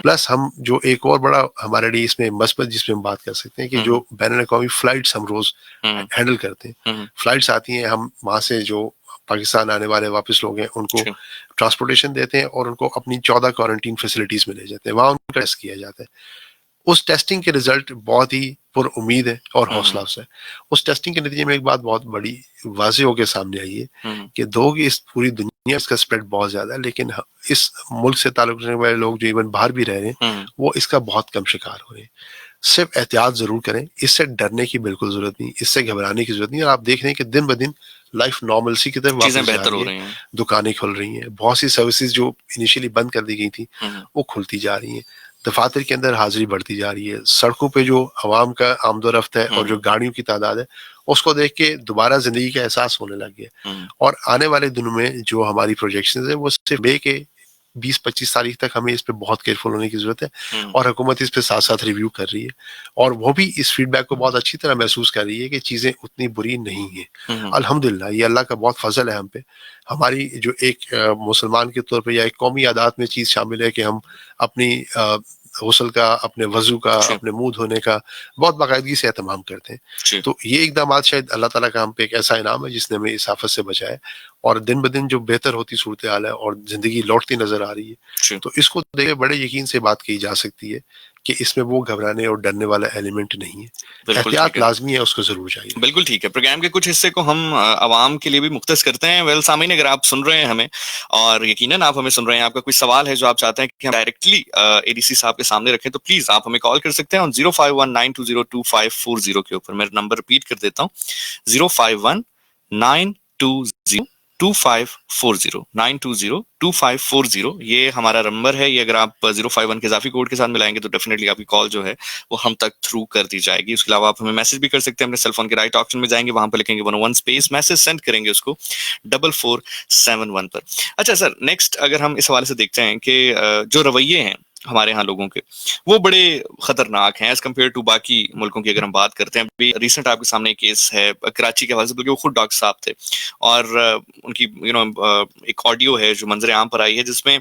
پلس ہم جو ایک اور بڑا ہمارے لیے اس میں مثبت جس میں ہم بات کر سکتے ہیں کہ جو بین الاقوامی فلائٹس ہم روز ہینڈل کرتے ہیں, فلائٹس آتی ہیں, ہم وہاں سے جو پاکستان آنے والے واپس لوگ ہیں ان کو ٹرانسپورٹیشن دیتے ہیں اور ان کو اپنی 14 کوارنٹین فیسلٹیز میں لے جاتے ہیں, وہاں ان کا ٹیسٹ کیا جاتا ہے. اس ٹیسٹنگ کے رزلٹ بہت ہی پر امید ہے اور حوصلہ افزا ہے. اس ٹیسٹنگ کے نتیجے میں ایک بات بہت بڑی واضح ہو کے سامنے آئی ہے کہ دو کہ اس پوری دنیا اس کا اسپریڈ بہت زیادہ ہے, لیکن اس ملک سے تعلق رکھنے والے لوگ جو ایون باہر بھی رہ رہے ہیں وہ اس کا بہت کم شکار ہو رہے ہیں. صرف احتیاط ضرور کریں, اس سے ڈرنے کی بالکل ضرورت نہیں, اس سے گھبرانے کی ضرورت نہیں. اور آپ دیکھ رہے ہیں کہ دن بدن لائف نارملسی کی طرف واپس جا رہی ہے, دکانیں کھل رہی ہیں, بہت سی سروسز جو انیشلی بند کر دی گئی تھی وہ کھلتی جا رہی ہیں, دفاتر کے اندر حاضری بڑھتی جا رہی ہے, سڑکوں پہ جو عوام کا آمد و رفت ہے اور جو گاڑیوں کی تعداد ہے اس کو دیکھ کے دوبارہ زندگی کا احساس ہونے لگ گیا. اور آنے والے دنوں میں جو ہماری پروجیکشنز ہیں وہ صرف مئی کے 20-25 تاریخ تک ہمیں اس پہ بہت کیئرفل ہونے کی ضرورت ہے, اور حکومت اس پہ ساتھ ساتھ ریویو کر رہی ہے, اور وہ بھی اس فیڈ بیک کو بہت اچھی طرح محسوس کر رہی ہے کہ چیزیں اتنی بری نہیں ہیں. الحمدللہ یہ اللہ کا بہت فضل ہے ہم پہ. ہماری جو ایک مسلمان کے طور پہ یا ایک قومی عادات میں چیز شامل ہے کہ ہم اپنی غسل کا, اپنے وضو کا, اپنے منہ دھونے کا بہت باقاعدگی سے اہتمام کرتے ہیں. تو یہ اقدامات شاید اللہ تعالیٰ کا ہم پہ ایک ایسا انعام ہے جس نے ہمیں اس آفت سے بچایا, اور دن بدن جو بہتر ہوتی صورتحال ہے اور زندگی لوٹتی نظر آ رہی ہے, تو اس کو دیکھ بڑے یقین سے بات کی جا سکتی ہے کہ اس میں وہ گھبرانے اور ڈرنے والا ایلیمنٹ نہیں ہے. احتیاط لازمی ہے, اس کو ضرور چاہیے. بالکل ٹھیک ہے. پروگرام کے کچھ حصے کو ہم عوام کے لیے بھی مختص کرتے ہیں. ویل سامعین, اگر آپ سن رہے ہیں ہمیں اور یقیناً آپ ہمیں سن رہے ہیں, آپ کا کوئی سوال ہے جو آپ چاہتے ہیں کہ ہم ڈائریکٹلی اے ڈی سی صاحب کے سامنے رکھیں, تو پلیز آپ ہمیں کال کر سکتے ہیں 05192022540 کے اوپر. میں نمبر ریپیٹ کر دیتا ہوں 05192022540 9202540. یہ ہمارا نمبر ہے. یہ اگر آپ 051 کے اضافی کوڈ کے ساتھ ملائیں گے تو ڈیفینیٹلی آپ کی کال جو ہے وہ ہم تک تھرو کر دی جائے گی. اس کے علاوہ آپ ہمیں میسج بھی کر سکتے ہیں اپنے سیل فون کے رائٹ آپشن میں جائیں گے, وہاں پہ لکھیں گے 101 اسپیس میسج, سینڈ کریں گے اس کو 4471 پر. اچھا سر, نیکسٹ اگر ہم اس حوالے سے دیکھتے ہیں کہ جو رویے ہیں ہمارے ہاں لوگوں کے وہ بڑے خطرناک ہیں ایز کمپیئر ٹو باقی ملکوں کی. اگر ہم بات کرتے ہیں, ابھی ریسنٹ آپ کے سامنے ایک کیس ہے کراچی کے حوالے سے, بلکہ وہ خود ڈاکٹر صاحب تھے, اور ان کی ایک آڈیو ہے جو منظر عام پر آئی ہے جس میں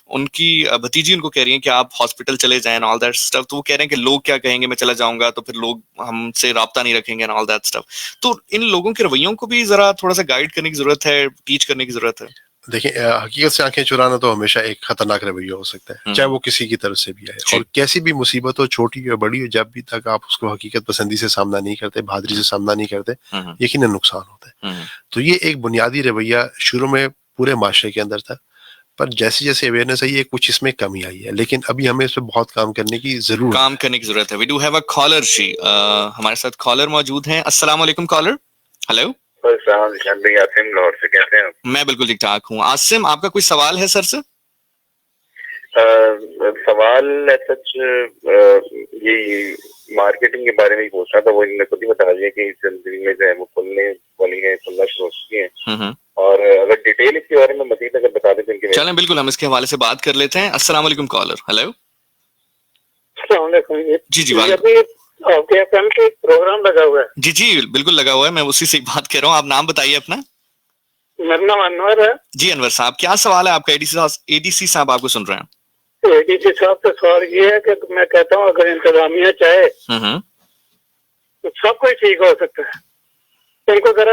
ان کی بھتیجی ان کو کہہ رہی ہیں کہ آپ ہاسپٹل چلے جائیں آل دیٹ اسٹف. تو وہ کہہ رہے ہیں کہ لوگ کیا کہیں گے, میں چلا جاؤں گا تو پھر لوگ ہم سے رابطہ نہیں رکھیں گے آل دیٹ اسٹف. تو ان لوگوں کے رویوں کو بھی ذرا تھوڑا سا گائیڈ کرنے کی ضرورت ہے, ٹیچ کرنے کی ضرورت ہے. دیکھیں, حقیقت سے آنکھیں چرانا تو ہمیشہ ایک خطرناک رویہ ہو سکتا ہے, چاہے وہ کسی کی طرف سے بھی آئے, اور کیسی بھی مصیبت ہو, چھوٹی ہو بڑی ہو, جب بھی تک آپ اس کو حقیقت پسندی سے سامنا نہیں کرتے, بہادری سے سامنا نہیں کرتے, یقیناً نقصان ہوتا ہے. تو یہ ایک بنیادی رویہ شروع میں پورے معاشرے کے اندر تھا, پر جیسے جیسے اویئرنیس آئی ہے کچھ اس میں کمی آئی ہے, لیکن ابھی ہمیں اس پہ بہت کام کرنے کی ضرورت ہے. We do have a caller جی, ہمارے ساتھ کالر موجود ہیں. السلام علیکم کالر. ہیلو, عاصم لاہور سے, کیسے ہیں؟ میں بالکل ٹھیک ٹھاک ہوں. عاصم, آپ کا کوئی سوال ہے سر سے؟ سوال سچ یہ مارکیٹنگ کے بارے میں پوچھ رہا تھا. وہ انہوں نے خود ہی بتا دیا کہ اس زندگی میں جو ہے وہ کھلنے والی ہیں, کھلنا شروع ہو چکی ہیں, اور اگر ڈیٹیل اس کے بارے میں مزید اگر بتا دیں. چلیں بالکل, ہم اس کے حوالے سے بات کر لیتے ہیں. السلام علیکم کالر. ہیلو, السلام علیکم. جی جی, آپ کے ایف ایم کے پروگرام لگا ہوا ہے؟ جی جی بالکل لگا ہوا ہے, میں اسی سے بات کر رہا ہوں. آپ نام بتائیے اپنا. میرا نام انور ہے. جی انور صاحب, کیا سوال ہے آپ کا؟ اے ڈی سی صاحب آپ کو سن رہے ہیں. اے ڈی سی صاحب کا سوال یہ ہے کہ میں کہتا ہوں اگر انتظامیہ چاہے تو سب کچھ ٹھیک ہو سکتا ہے. ان کو ذرا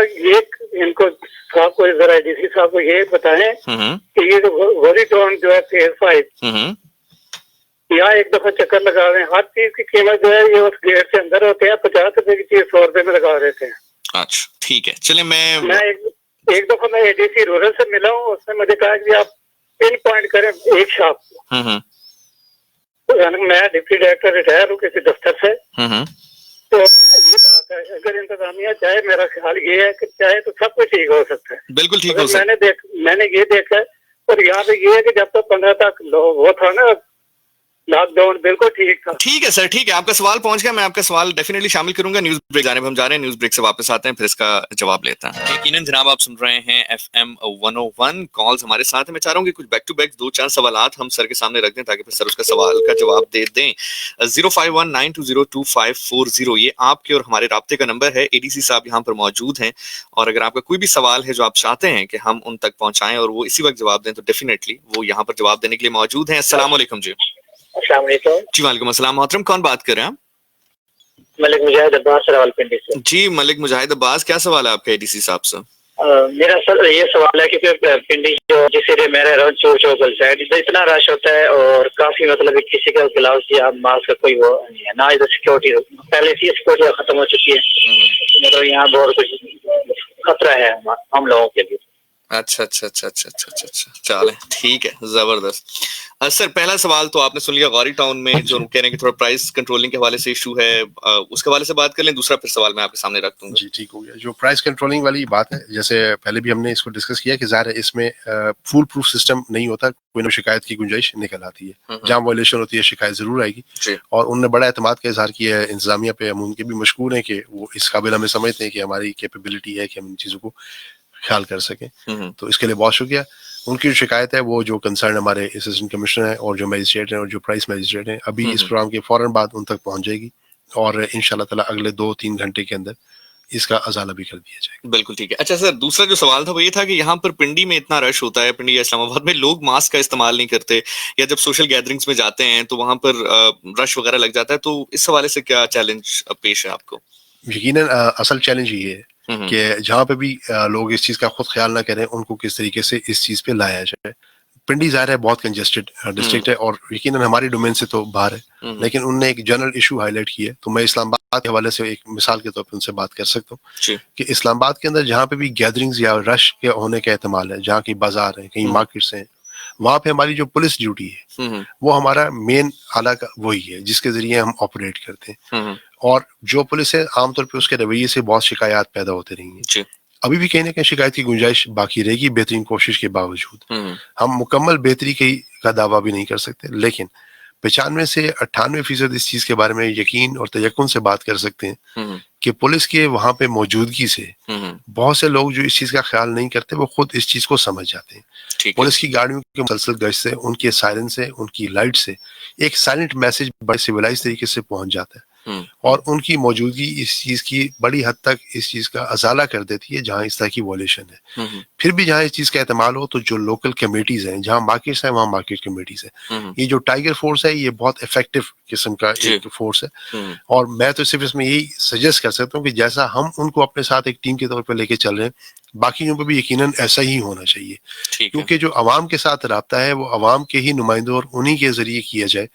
ان کو صاحب کو ذرا ڈی سی صاحب کو یہ بتائیں کہ یہ جو گوری ٹاؤن جو ہے فیز 5 یہاں ایک دفعہ چکر لگا رہے ہیں. ہر چیز کی قیمت جو ہے یہ اس گیٹ سے اندر ہوتے ہیں. 50 روپے کی چیز 100 روپے میں لگا دیتے ہیں. اچھا ٹھیک ہے, چلے میں ایک دفعہ میں اے ڈی سی رورل سے ملا ہوں. اس نے مجھے کہا کہ آپ پن پوائنٹ کریں ایک شاپ کو. میں ڈپٹی ڈائریکٹر ریٹائر ہوں کسی دفتر سے. تو یہ بات ہے, اگر انتظامیہ چاہے, میرا خیال یہ ہے کہ چاہے تو سب کچھ ٹھیک ہو سکتا ہے. بالکل ٹھیک ہو سکتا ہے. میں نے یہ دیکھا ہے. اور یہاں پہ یہ ہے کہ جب تک 15 تک وہ تھا نا لاک ڈاؤن, بالکل ٹھیک تھا. ٹھیک ہے سر, ٹھیک ہے, آپ کا سوال پہنچ گیا. میں آپ کا سوال ڈیفینیٹلی شامل کروں گا. نیوز بریک جانے پہ ہم جا رہے ہیں, نیوز بریک سے واپس آتے ہیں, پھر اس کا جواب لیتے ہیں. یقیناً جناب آپ سن رہے ہیں FM 101 کالز ہمارے ساتھ ہیں. میں چاہ رہا ہوں کہ کچھ بیک ٹو بیک 2-4 سوالات ہم سر کے سامنے رکھ دیں تاکہ پھر سر اس کا سوال کا جواب دے دیں. 0519202540 یہ آپ کے اور ہمارے رابطے کا نمبر ہے. ADC صاحب یہاں پر موجود ہیں, اور اگر آپ کا کوئی بھی سوال ہے جو آپ چاہتے ہیں کہ ہم ان تک پہنچائیں اور وہ اسی وقت جواب دیں تو ڈیفینیٹلی وہ یہاں پر جواب دینے کے لیے موجود ہیں. السلام علیکم. جی السلام علیکم. جی وعلیکم السلام. محترم کون بات کر رہے ہیں آپ؟ ملک مجاہد عباس راولپنڈی سے. جی ملک مجاہد عباس, کیا سوال ہے آپ کا ADC صاحب سے؟ میرا سر یہ سوال ہے کہ پنڈی جو جس ایریا میں رہ رہا ہوں چور چوکل سائڈ, اتنا رش ہوتا ہے اور کافی مطلب کسی کا گلاؤز یا ماسک کا کوئی وہ نہیں ہے, نہ ادھر سیکورٹی. پہلے سے سیکورٹی ختم ہو چکی ہے, مطلب یہاں بہت کچھ خطرہ ہے ہم لوگوں کے لیے. اچھا چلیں ٹھیک ہے, زبردست. سر پہلا سوال تو آپ نے سن لیا. غوری ٹاؤن میں جو کہہ رہے ہیں کہ تھوڑا پرائس کنٹرولنگ کے حوالے سے ایشو ہے, اس کے حوالے سے بات کر لیں. دوسرا پھر سوال میں آپ کے سامنے رکھ دوں گا. جی ٹھیک ہو گیا. جو پرائس کنٹرولنگ والی بات ہے, جیسے پہلے بھی ہم نے اس کو ڈسکس کیا کہ ظاہر ہے اس میں فول پروف سسٹم نہیں ہوتا, کوئی نہ شکایت کی گنجائش نکل آتی ہے. جہاں وائلیشن ہوتی ہے شکایت ضرور آئے گی, اور انہوں نے بڑا اعتماد کا اظہار کیا ہے انتظامیہ پہ. ہم ان کے بھی مشکور ہیں کہ وہ اس قابل ہمیں سمجھتے ہیں کہ ہماری کیپیبلٹی ہے کہ ہم ان چیزوں کو خیال کر سکیں. تو اس کے لیے بہت شکریہ. ان کی جو شکایت ہے وہ جو کنسرن ہمارے اسسٹنٹ کمشنر ہیں اور جو میجسٹریٹ ہیں اور جو پرائس میجسٹریٹ ہیں, ابھی اس پروگرام کے فوراً بعد ان تک پہنچ جائے گی, اور انشاءاللہ تعالی اگلے 2-3 گھنٹے کے اندر اس کا ازالہ بھی کر دیا جائے گا. بالکل ٹھیک ہے. اچھا سر, دوسرا جو سوال تھا وہ یہ تھا کہ یہاں پر پنڈی میں اتنا رش ہوتا ہے, پنڈی یا اسلام آباد میں لوگ ماسک کا استعمال نہیں کرتے, یا جب سوشل گیدرنگز میں جاتے ہیں تو وہاں پر رش وغیرہ لگ جاتا ہے, تو اس حوالے سے کیا چیلنج پیش ہے آپ کو؟ یقیناً اصل چیلنج یہ ہے کہ جہاں پہ بھی لوگ اس چیز کا خود خیال نہ کریں, ان کو کس طریقے سے اس چیز پہ لایا جائے. پنڈی ظاہر ہے بہت کنجسٹڈ ڈسٹرکٹ ہے, اور یقیناً ہماری ڈومین سے تو باہر ہے, لیکن ان نے ایک جنرل ایشو ہائی لائٹ کی ہے. تو میں اسلام آباد کے حوالے سے ایک مثال کے طور پہ ان سے بات کر سکتا ہوں کہ اسلام آباد کے اندر جہاں پہ بھی گیدرنگز یا رش کے ہونے کا احتمال ہے, جہاں کہیں بازار ہیں, کہیں مارکیٹس ہیں, وہاں پہ ہماری جو پولیس ڈیوٹی ہے وہ ہمارا مین آلہ کا وہی ہے جس کے ذریعے ہم آپریٹ کرتے ہیں. اور جو پولیس ہے عام طور پہ اس کے رویے سے بہت شکایات پیدا ہوتے رہی ہیں. ابھی بھی کہیں نہ کہیں شکایت کی گنجائش باقی رہے گی بہترین کوشش کے باوجود. ہم مکمل بہتری کا دعویٰ بھی نہیں کر سکتے, لیکن 95 سے 98% اس چیز کے بارے میں یقین اور تیقن سے بات کر سکتے ہیں کہ پولیس کے وہاں پہ موجودگی سے بہت سے لوگ جو اس چیز کا خیال نہیں کرتے وہ خود اس چیز کو سمجھ جاتے ہیں. پولیس کی گاڑیوں کے مسلسل گشت سے, ان کے سائرن سے, ان کی لائٹ سے ایک سائلنٹ میسج بڑے سویلائز طریقے سے پہنچ جاتا ہے, اور ان کی موجودگی اس چیز کی بڑی حد تک اس چیز کا ازالہ کر دیتی ہے جہاں اس طرح کی وائلیشن ہے. پھر بھی جہاں اس چیز کا احتمال ہو تو جو لوکل کمیٹیز ہیں, جہاں مارکیٹس ہیں وہاں مارکیٹ کمیٹیز ہیں. یہ جو ٹائیگر فورس ہے یہ بہت افیکٹو قسم کا ایک فورس ہے, اور میں تو صرف اس میں یہی سجیسٹ کر سکتا ہوں کہ جیسا ہم ان کو اپنے ساتھ ایک ٹیم کے طور پہ لے کے چل رہے ہیں, باقیوں پہ بھی یقیناً ایسا ہی ہونا چاہیے. کیونکہ جو عوام کے ساتھ رابطہ ہے وہ عوام کے ہی نمائندوں اور انہی کے ذریعے کیا جائے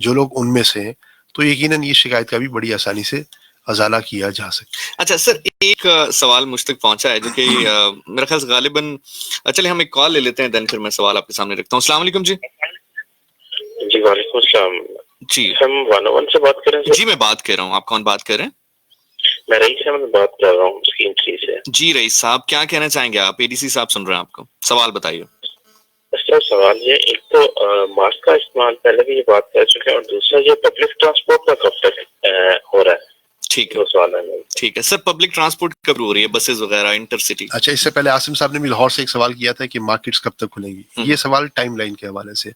جو لوگ ان میں سے ہیں, تو یقیناً یہ شکایت کا بھی بڑی آسانی سے ازالہ کیا جا سکتا ہے. اچھا سر, ایک سوال مجھ تک پہنچا ہے جو کہ میرا خیال غالباً, چلے ہم ایک کال لے لیتے ہیں, دین پھر میں سوال آپ کے سامنے رکھتا ہوں. السلام علیکم. جی جی وعلیکم السلام. جی ہم 101 سے بات کر رہے ہیں. جی میں بات کر رہا ہوں, آپ کون بات کر رہے ہیں؟ میں رئیس احمد بات کر رہا ہوں اسکیم 3 سے. جی رئیس صاحب, کیا کہنا چاہیں گے آپ؟ ADC صاحب سن رہے ہیں آپ کو, سوال بتائیے. سر سوال یہ, ایک تو ماسک کا استعمال پہلے بھی یہ بات کر چکے ہیں, اور دوسرا یہ پبلک ٹرانسپورٹ کا کب تک ہو رہا ہے. ٹھیک ہے, ٹھیک ہے سر. پبلک ٹرانسپورٹ کب ہو رہی ہے, بسز وغیرہ انٹر سٹی؟ اچھا, اس سے پہلے عاصم صاحب نے بھی لاہور سے ایک سوال کیا تھا کہ مارکیٹس کب تک کھلیں گی. یہ سوال ٹائم لائن کے حوالے سے,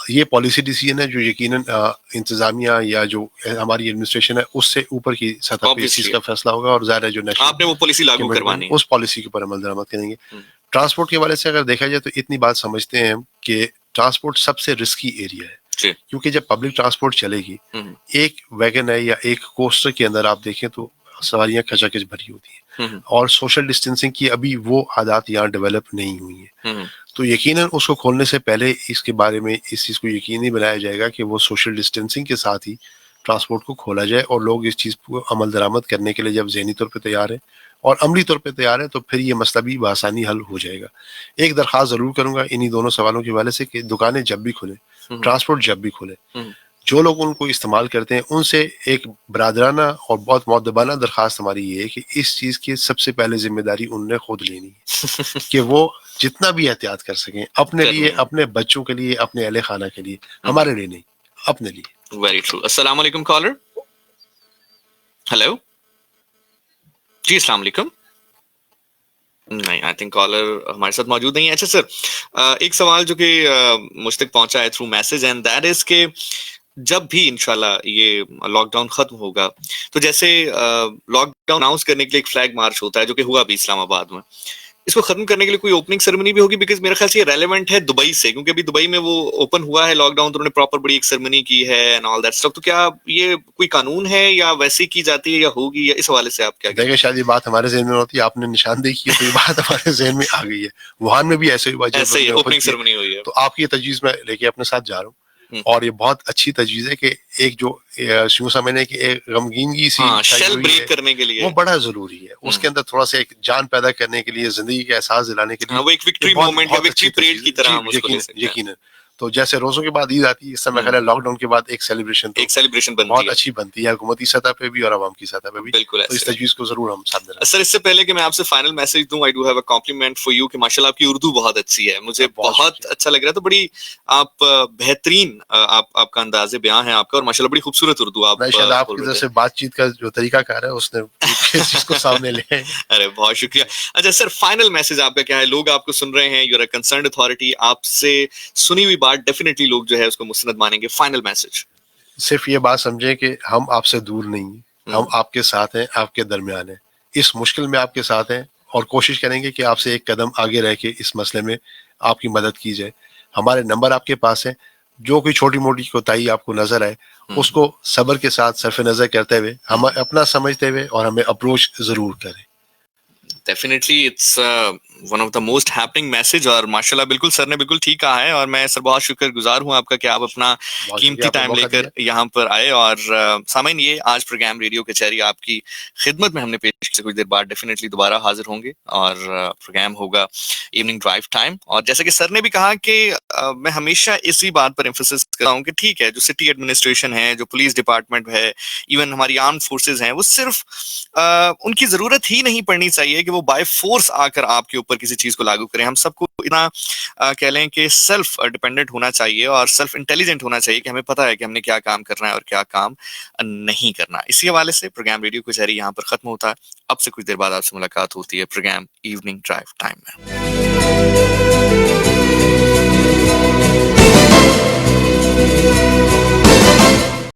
یہ پالیسی ڈیسیژن ہے جو یقیناً انتظامیہ یا جو ہماری ایڈمنسٹریشن ہے اس سے اوپر کی سطح پہ اس چیز کا فیصلہ ہوگا, اور ظاہر ہے جو نیشنل آپ نے وہ پالیسی لاگو کروانی ہے, اس پالیسی کے اوپر عمل درآمد کریں گے. ٹرانسپورٹ کے حوالے سے اگر دیکھا جائے تو اتنی بات سمجھتے ہیں کہ ٹرانسپورٹ سب سے رسکی ایریا ہے, کیونکہ جب پبلک ٹرانسپورٹ چلے گی, ایک ویگن ہے یا ایک کوسٹر کے اندر آپ دیکھیں تو سواریاں کھچا کھچ بھری ہوتی ہیں, اور سوشل ڈسٹینسنگ کی ابھی وہ عادات یہاں ڈیولپ نہیں ہوئی ہیں. تو یقیناً اس کو کھولنے سے پہلے اس کے بارے میں اس چیز کو یقینی بنایا جائے گا کہ وہ سوشل ڈسٹینسنگ کے ساتھ ہی ٹرانسپورٹ کو کھولا جائے, اور لوگ اس چیز کو عمل درآمد کرنے کے لیے جب ذہنی طور پہ تیار ہیں اور عملی طور پہ تیار ہے تو پھر یہ مسئلہ بھی بآسانی حل ہو جائے گا. ایک درخواست ضرور کروں گا انہی دونوں سوالوں کے حوالے سے کہ دکانیں جب بھی کھلیں, ٹرانسپورٹ جب بھی کھلے, جو لوگ ان کو استعمال کرتے ہیں ان سے ایک برادرانہ اور بہت مؤدبانہ درخواست ہماری یہ ہے کہ اس چیز کی سب سے پہلے ذمہ داری انہوں نے خود لینی ہے کہ وہ جتنا بھی احتیاط کر سکیں اپنے لیے, اپنے بچوں کے لیے, اپنے اہل خانہ کے لیے, ہمارے لیے نہیں, اپنے لیے. Very true. السلام علیکم کالر. ہیلو جی السلام علیکم. نہیں آئی تھنک کالر ہمارے ساتھ موجود نہیں ہے. اچھا سر, ایک سوال جو کہ مجھ تک پہنچا ہے through message and that is کہ جب بھی انشاءاللہ یہ لاک ڈاؤن ختم ہوگا تو جیسے لاک ڈاؤن اناؤنس کرنے کے لیے ایک فلیگ مارچ ہوتا ہے جو کہ ہوا بھی اسلام آباد میں, اس کو ختم کرنے کے لیے کوئی اوپننگ سیریمنی بھی ہوگی؟ بیکاز میرے خیال سے یہ ریلیونٹ ہے دبئی سے, کیونکہ ابھی دبئی میں وہ اوپن ہوا ہے لاک ڈاؤن تو انہوں نے پراپر بڑی ایک سیریمنی کی ہے اینڈ آل دیٹ اسٹف. تو کیا یہ کوئی قانون ہے یا ویسے کی جاتی ہے یا ہوگی, یا اس حوالے سے آپ کیا کہتے ہیں؟ دیکھیں شاید یہ بات ہمارے ذہن میں ہوتی ہے, آپ نے نشاندہی کی ہے تو یہ بات ہمارے ذہن میں آ گئی ہے. ووہان میں بھی ایسے ہی بات ایسے ہی اوپننگ سیریمنی ہوئی ہے. تو آپ کی یہ تجویز میں لے کے اپنے ساتھ جا رہا ہوں, اور یہ بہت اچھی تجویز ہے کہ ایک جو یوں سمجھنے کی ایک غمگینگی سی شیل بریک کرنے کے لیے وہ بڑا ضروری ہے. اس کے اندر تھوڑا سا ایک جان پیدا کرنے کے لیے, زندگی کا احساس دلانے کے لیے وہ ایک وکٹری مومنٹ یا وکٹری پریڈ کی طرح ہم اس کو لے سکتے ہیں. یقیناً. تو جیسے روزوں کے بعد عید آتی ہے, اس سے میں خیال ہے لاک ڈاؤن کے بعد ایک سیلیبریشن بہت اچھی بنتی ہے حکومتی سطح پہ بھی اور عوام کی سطح پہ بھی. بالکل تو اس تجویز کو ضرور ہم سامنے رکھیں. سر اس سے پہلے کہ میں آپ سے فائنل میسج دوں, I do have a complement for you کہ ماشاءاللہ آپ کی اردو بہت اچھی ہے, مجھے بہت اچھا لگ رہا ہے. تو بڑی آپ بہترین آپ کا انداز بیان ہے آپ کا, اور ماشاءاللہ بڑی خوبصورت اردو آپ شاید آپ کی طرف سے بات چیت کا جو طریقہ کار ہے اس نے اس چیز کو سامنے لے. ارے بہت شکریہ. اچھا سر فائنل میسج آپ کا کیا ہے؟ لوگ آپ کو سن رہے ہیں, you are a concerned authority, آپ سے سنی ہوئی بات ڈیفینیٹلی لوگ جو ہے اس کو مستند مانیں گے. فائنل میسج صرف یہ بات سمجھیں کہ ہم آپ سے دور نہیں ہیں, ہم آپ کے ساتھ ہیں, آپ کے درمیان ہیں, اس مشکل میں آپ کے ساتھ ہیں, اور کوشش کریں گے کہ آپ سے ایک قدم آگے رہ کے اس مسئلے میں آپ کی مدد کی جائے. ہمارے نمبر آپ کے پاس ہیں, جو کوئی چھوٹی موٹی کوتاہی آپ کو نظر آئے اس کو صبر کے ساتھ صرف نظر کرتے ہوئے, ہم اپنا سمجھتے ہوئے, اور ہمیں اپروچ ضرور کریں. Definitely it's one of the most happening message, اور ماشاءاللہ بالکل سر نے بالکل ٹھیک کہا ہے, اور میں سر بہت شکر گزار ہوں آپ کا کہ آپ اپنا قیمتی ٹائم لے کر یہاں پر آئے. اور سامعین یہ آج پروگرام ریڈیو کچہری آپ کی خدمت میں ہم نے پیش کیا. کچھ دیر بعد ڈیفینیٹلی دوبارہ حاضر ہوں گے اور پروگرام ہوگا ایوننگ ڈرائیو ٹائم. اور جیسا کہ سر نے بھی کہا کہ میں ہمیشہ اسی بات پر ایمفسس کرتا ہوں کہ ٹھیک ہے جو سٹی ایڈمنسٹریشن ہے, جو پولیس ڈپارٹمنٹ ہے, ایون ہماری آرم فورسز ہیں, وہ صرف ان کی ضرورت ہی نہیں پڑنی چاہیے کہ وہ بائی فورس آ کر آپ کے اوپر کسی چیز کو لاگو کریں. ہم سب کو اتنا کہہ لیں کہ سیلف ڈیپینڈنٹ ہونا چاہیے اور سیلف انٹیلیجنٹ ہونا چاہیے کہ ہمیں پتہ ہے کہ ہم نے کیا کام کرنا ہے اور کیا کام نہیں کرنا. اسی حوالے سے پروگرام ریڈیو کچہری یہاں پر ختم ہوتا ہے. اب سے کچھ دیر بعد آپ سے ملاقات ہوتی ہے پروگرام ایوننگ ڈرائیو ٹائم میں.